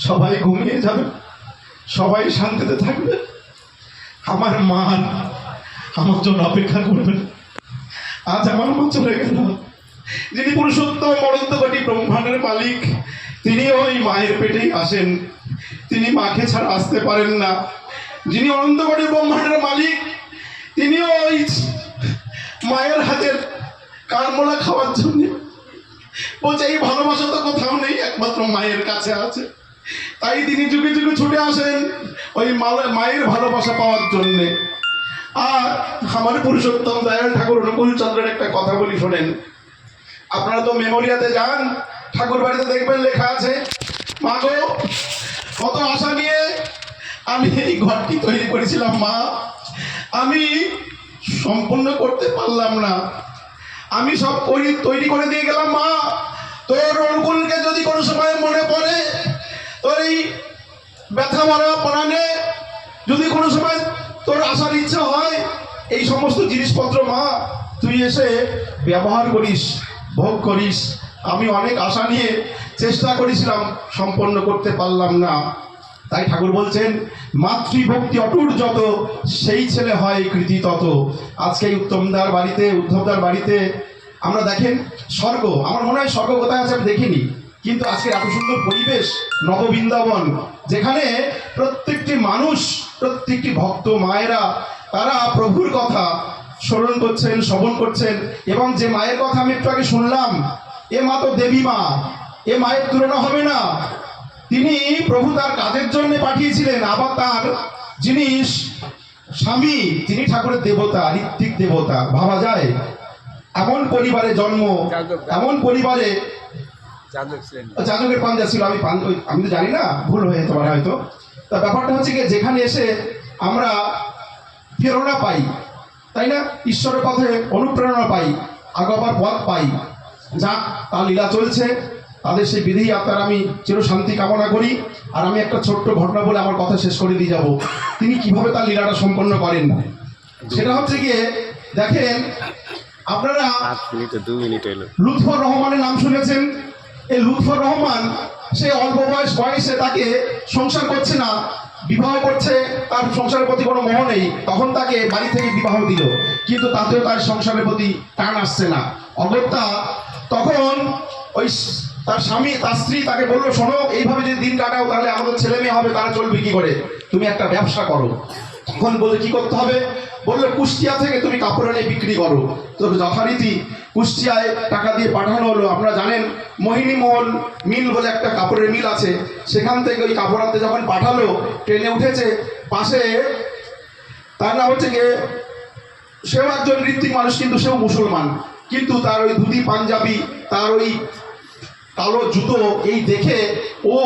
সবাই ঘুমিয়ে যাবে, সবাই শান্তিতে থাকবে। আমার মা আমার জন্য অপেক্ষা করবেন। আজ আমার মা চলে গেল, যিনি পুরুষোত্তম অনন্তকোটি ব্রহ্মাণ্ডের মালিক, তিনি ওই মায়ের পেটেই আসেন। তিনি মাকে ছাড়া আসতে পারেন না। যিনি অনন্তকোটি ব্রহ্মাণ্ডের মালিক, তিনি ওই মায়ের হাতের কারমোলা খাওয়ার জন্য বলছে এই ভালোবাসা তো কোথাও নেই, একমাত্র মায়ের কাছে আছে। তাই তিনি যুগে যুগে ছুটে আসেন ওই মায়ের ভালোবাসা পাওয়ার জন্যে। আর আমার পুরুষোত্তম দয়াল ঠাকুর অনুকূল চন্দ্রের একটা কথা বলি শোনেন। আপনারা তো মেমোরিয়াতে যান, ঠাকুর বাড়িতে দেখবেন লেখা আছে, মা গো কত আশা নিয়ে আমি এই ঘরটি তৈরি করেছিলাম মা, আমি সম্পূর্ণ করতে পারলাম না। আমি সব তৈরি করে দিয়ে গেলাম মা, তোর অনুকূলকে যদি কোনো সময় মনে পড়ে, তোর এই ব্যথা মারা প্রাণে যদি কোনো সময় তোর আসার ইচ্ছা হয়, এই সমস্ত জিনিসপত্র মা তুই এসে ব্যবহার করিস, ভোগ করিস। আমি অনেক আশা নিয়ে চেষ্টা করেছিলাম, সম্পন্ন করতে পারলাম না। তাই ঠাকুর বলছেন, মাতৃভক্তি অটুট যত, সেই ছেলে হয় কৃতি তত। আজকে এই উত্তমদার বাড়িতে, উদ্ধবদার বাড়িতে আমরা দেখেন স্বর্গ, আমার মনে হয় স্বর্গ কোথায় আছে আমি দেখিনি, কিন্তু আজকে এত সুন্দর পরিবেশ, নববৃন্দাবন, যেখানে প্রত্যেকটি মানুষ, প্রত্যেকটি ভক্ত মায়েরা তারা প্রভুর কথা স্মরণ করছেন, শ্রবণ করছেন। এবং যে মায়ের কথা আমি একটু আগে শুনলাম, এ মা তো দেবী মা, এ মায়ের তুলনা হবে না। তিনি প্রভু তার কাজের জন্য পাঠিয়েছিলেন, আবার তার যিনি স্বামী তিনি ঠাকুরের দেবতা, ঋত্বিক দেবতা। ভাবা যায় এমন পরিবারে জন্ম, এমন পরিবারে যাজকের পাঞ্জা ছিল, আমি তো জানি না, ভুল হয়ে যেতে পারে হয়তো। তা ব্যাপারটা হচ্ছে কি, যেখানে এসে আমরা প্রেরণা পাই, তাই না, ঈশ্বরের পথে অনুপ্রেরণা পাই, আগাবার পথ পাই। যা তার লীলা চলছে, তাদের সেই বিধি আত্মার আমি চির শান্তি কামনা করি। আর আমি একটা ছোট্ট ঘটনা বলে আমার কথা শেষ করে দিয়ে যাব। তিনি কিভাবে তার লীলাটা সম্পন্ন করেন, সেটা হচ্ছে গিয়ে দেখেন আপনারা লুৎফর রহমানের নাম শুনেছেন। এই লুৎফর রহমান সে অল্প বয়সে তাকে সংসার করছে না, বিবাহ করছে, তার সংসারের প্রতি কোনো মোহ নেই। তখন তাকে বাড়ি থেকে বিবাহ দিল, কিন্তু তাতেও তার সংসারের প্রতি টান আসছে না, অগত্যা। তখন ওই তার স্বামী, তার স্ত্রী তাকে বললো, শোনো এইভাবে যদি দিন কাটাও তাহলে আমাদের ছেলে মেয়ে হবে, তারা চলবে কি করে, তুমি একটা ব্যবসা করো। তখন বলে কি করতে হবে, বললো কুষ্টিয়া থেকে তুমি কাপড় এনে বিক্রি করো। তো যথারীতি কুষ্টিয়ায় টাকা দিয়ে পাঠানো হলো। আপনারা জানেন মোহিনী মোহন মিল বলে একটা কাপড়ের মিল আছে, সেখান থেকে ওই কাপড় আনতে যখন পাঠালো, ট্রেনে উঠেছে, পাশে তার নাম হচ্ছে গিয়ে, সেও একজন ঋত্বিক মানুষ, কিন্তু সেও মুসলমান, কিন্তু তার ওই ধুতি পাঞ্জাবি, তার ওই কালো জুতো, এই দেখে ও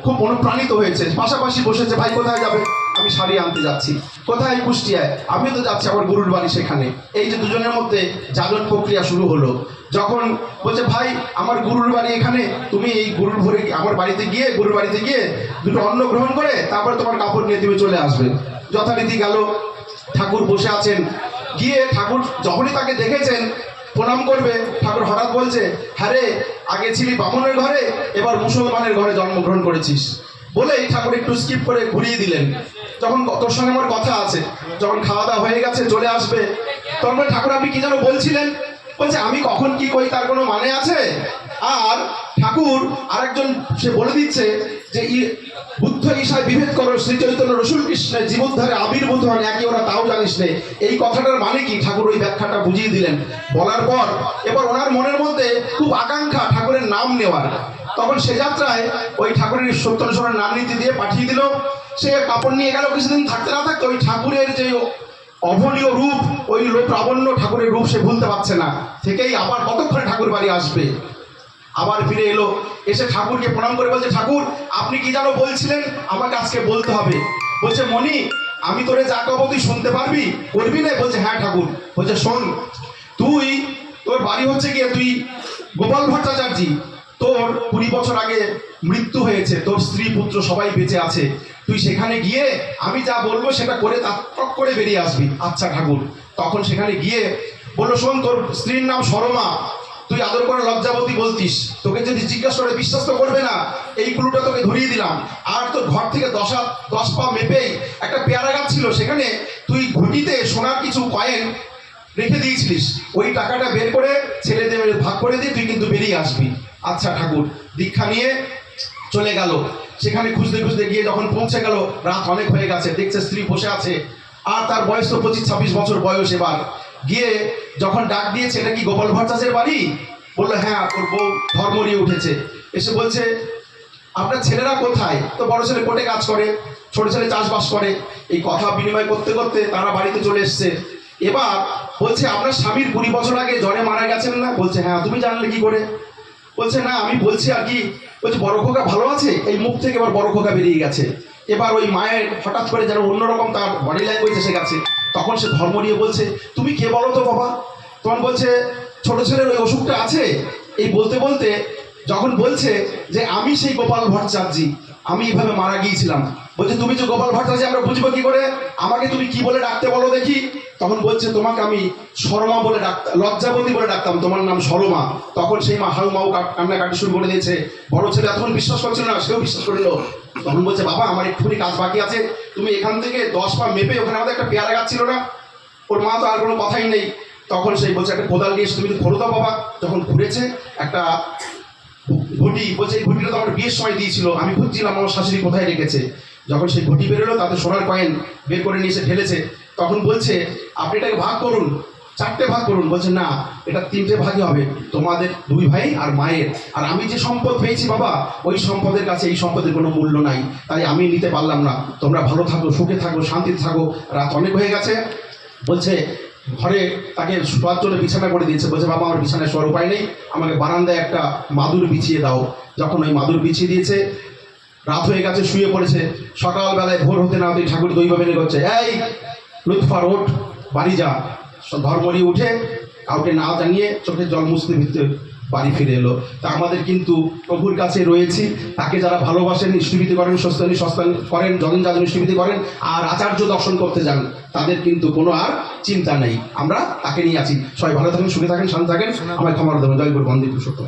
খুব অনুপ্রাণিত হয়েছে। পাশাপাশি বসেছে, ভাই কোথায় যাবে, আমি শাড়ি আনতে যাচ্ছি। কোথায়, কুষ্টিয়ায়। আমি তো যাচ্ছি আমার গুরুর বাড়ি সেখানে। এই যে দুজনের মধ্যে যাজন প্রক্রিয়া শুরু হলো। যখন বলছে, ভাই আমার গুরুর বাড়ি এখানে, তুমি এই গুরুর ভরে আমার বাড়িতে গিয়ে, গুরুর বাড়িতে গিয়ে দুটো অন্ন গ্রহণ করে তারপরে তোমার কাপড় নিয়ে তুমি চলে আসবে। যথারীতি গেল, ঠাকুর বসে আছেন। গিয়ে ঠাকুর যখনই তাকে দেখেছেন প্রণাম করবে, ঠাকুর হঠাৎ বলছে, হ্যাঁ রে, আগে ছিলি বামুনের ঘরে, এবার মুসলমানের ঘরে জন্মগ্রহণ করেছিস। বলেই ঠাকুর একটু স্কিপ করে ঘুরিয়ে দিলেন। যখন তোর সঙ্গে আমার কথা আছে, যখন খাওয়া দাওয়া হয়ে গেছে চলে আসবে। তখন ঠাকুর আপনি কি যেন বলছিলেন, বলছে আমি কখন কি করি তার কোনো মানে আছে। আর ঠাকুর আরেকজন সে বলে দিচ্ছে যে বুদ্ধ ঈশায় বিভেদ করো, শ্রী চৈতন্য রসুল কৃষ্ণের জীবোদ্ধারে আবির্ভূত হন একই ওরা, তাও জানিস নে। এই কথাটার মানে কি, ঠাকুর ওই ব্যাখ্যাটা বুঝিয়ে দিলেন। বলার পর এবার ওনার মনের মধ্যে খুব আকাঙ্ক্ষা ঠাকুরের নাম নেওয়ার। তখন সে যাত্রায় ওই ঠাকুরের সত্যানুসরণ নাম নীতি দিয়ে পাঠিয়ে দিল। সে কাপড় নিয়ে গেল, কিছুদিন থাকতে না থাকতে ওই ঠাকুরের যে অভনীয় রূপ, ওই লোক লাবণ্য ঠাকুরের রূপ সে ভুলতে পারছে না। থেকেই আবার কতক্ষণে ঠাকুর বাড়ি আসবে। আবার ফিরে এলো, এসে ঠাকুরকে প্রণাম করে বলছে, ঠাকুর আপনি কি যেন বলছিলেন, আমাকে আজকে বলতে হবে। বলছে, মণি আমি তোরে যা কব তুই শুনতে পারবি, করবি না? বলছে, হ্যাঁ ঠাকুর। বলছে, শোন, তোর বাড়ি হচ্ছে গিয়ে, তুই গোপাল ভট্টাচার্য, তোর 20 বছর আগে মৃত্যু হয়েছে, তোর স্ত্রী পুত্র সবাই বেঁচে আছে। তুই সেখানে গিয়ে আমি যা বলবো সেটা করে তাৎপক করে বেরিয়ে আসবি। আচ্ছা ঠাকুর। তখন সেখানে গিয়ে বললো, শোন, তোর স্ত্রীর নাম সরমা, তুই আদর করে লজ্জাবতী বলতিস, তোকে যদি জিজ্ঞাসা করে বিশ্বাস তো করবে না। এই ক্লুটা তোকে ধরিয়ে দিলাম। আর তোর ঘর থেকে 10 পা মেপেই একটা পেয়ারা গাছ ছিল, সেখানে তুই ঘটিতে সোনার কিছু কয়েন রেখে দিয়েছিলিস। ওই টাকাটা বের করে ছেলেদের ভাগ করে দিয়ে তুই কিন্তু বেরিয়ে আসবি। আচ্ছা ঠাকুর, দীক্ষা নিয়ে চলে গেল। সেখানে খুঁজতে খুঁজতে গিয়ে যখন পৌঁছে গেল, রাত অনেক হয়ে গেছে, দেখছে স্ত্রী বসে আছে, আর তার বয়স তো 25-26 বছর বয়স। এবার গিয়ে যখন ডাক দিয়েছে, এটা কি গোপাল ভট্টাচার্যের বাড়ি? বললো হ্যাঁ, তোর বউ ধর্মরিয়ে উঠেছে। এসে বলছে আপনার ছেলেরা কোথায়? তো বড় ছেলে কোর্টে কাজ করে, ছোট ছেলে চাষবাস করে। এই কথা বিনিময় করতে করতে তারা বাড়িতে চলে এসছে। এবার বলছে আপনার স্বামীর 20 বছর আগে জ্বরে মারা গেছেন না? বলছে হ্যাঁ। তুমি জানলে কি করে? বলছে না, আমি বলছি আর কি। বলছে বড় খোকা ভালো আছে? এই মুখ থেকে এবার বড় খোকা বেরিয়ে গেছে। এবার ওই মায়ের হঠাৎ করে যেন অন্যরকম তার বডি ল্যাঙ্গুয়েজ এসে গেছে। তখন সে ধর্ম নিয়ে বলছে তুমি কে বলো তো বাবা? তখন বলছে ছোট ছেলের ওই অসুখটা আছে। এই বলতে বলতে যখন বলছে যে আমি সেই গোপাল ভট্টাচার্য, আমি এইভাবে মারা গিয়েছিলাম। বলছে তুমি যে গোপাল ভট্টাচার্য, আমরা বুঝবো কি করে? আমাকে তুমি কি বলে ডাকতে বলো দেখি। তখন বলছে তোমাকে আমি সরমা বলে ডাকতাম, লজ্জাবতী বলে ডাকতাম, তোমার নাম সরমা। তখন সেই মা হাউ মাউ কান্নাকাটি শুরু করে দিয়েছে। বড় ছেলে এতক্ষণ বিশ্বাস করছিল না, সেও বিশ্বাস করিল। তখন বলছে বাবা আমার একটুখানি কাজ বাকি আছে, তুমি এখান থেকে 10 পা মেপে, ওখানে আমাদের একটা পেয়ারা গাছ ছিল না? ওর মা তো আর কোনো কথাই নেই। তখন সেই বলছে একটা কোদাল নিয়ে এসে তুমি তো খোঁড়ো দাও বাবা। যখন ঘুরেছে একটা ঘটি, বলছে এই ঘটিটা তো আমার বিয়ের সময় দিয়েছিল, আমি খুঁজছিলাম আমার শাশুড়ি কোথায় রেখেছে। যখন সেই ঘটি বেরোলো, তাতে সোনার কয়েন বের করে নিয়ে এসে ঢেলেছে। তখন বলছে আপনি এটাকে ভাগ করুন, 4টে ভাগ করুন। বলছে না, এটা 3টে ভাগই হবে, তোমাদের 2 ভাই আর মায়ের। আর আমি যে সম্পদ পেয়েছি বাবা, ওই সম্পদের কাছে এই সম্পদের কোনো মূল্য নাই, তাই আমি নিতে পারলাম না। তোমরা ভালো থাকো, সুখে থাকো, শান্তিতে থাকো। রাত অনেক হয়ে গেছে। বলছে ঘরে তাকে শোয়ার জন্য বিছানা করে দিয়েছে। বলছে বাবা আমার বিছানায় শোয়ার উপায় নেই, আমাকে বারান্দায় একটা মাদুর বিছিয়ে দাও। যখন ওই মাদুর বিছিয়ে দিয়েছে, রাত হয়ে গেছে, শুয়ে পড়েছে। সকালবেলায় ভোর হতে না হতে ঠাকুর দৈব বেনে করছে, এই লুৎফার ওঠ, বাড়ি যা। ধর্মরি উঠে কাউকে না জানিয়ে চোখে জল মুছতে ভিতরে বাড়ি ফিরে এলো। তা আমাদের কিন্তু প্রভুর কাছে রয়েছি, তাকে যারা ভালোবাসেন, ইষ্টভীতি করেন, সস্তানি করেন, যজন যাজন ইষ্টভীতি করেন, আর আচার্য দর্শন করতে যান, তাদের কিন্তু কোনো আর চিন্তা নেই। আমরা তাকে নিয়ে আছি। সবাই ভালো থাকেন, সুখে থাকেন, শান্তি থাকেন। আমায় ক্ষমা দেবেন। জয় গুরু বন্দে পুরুষোত্তম।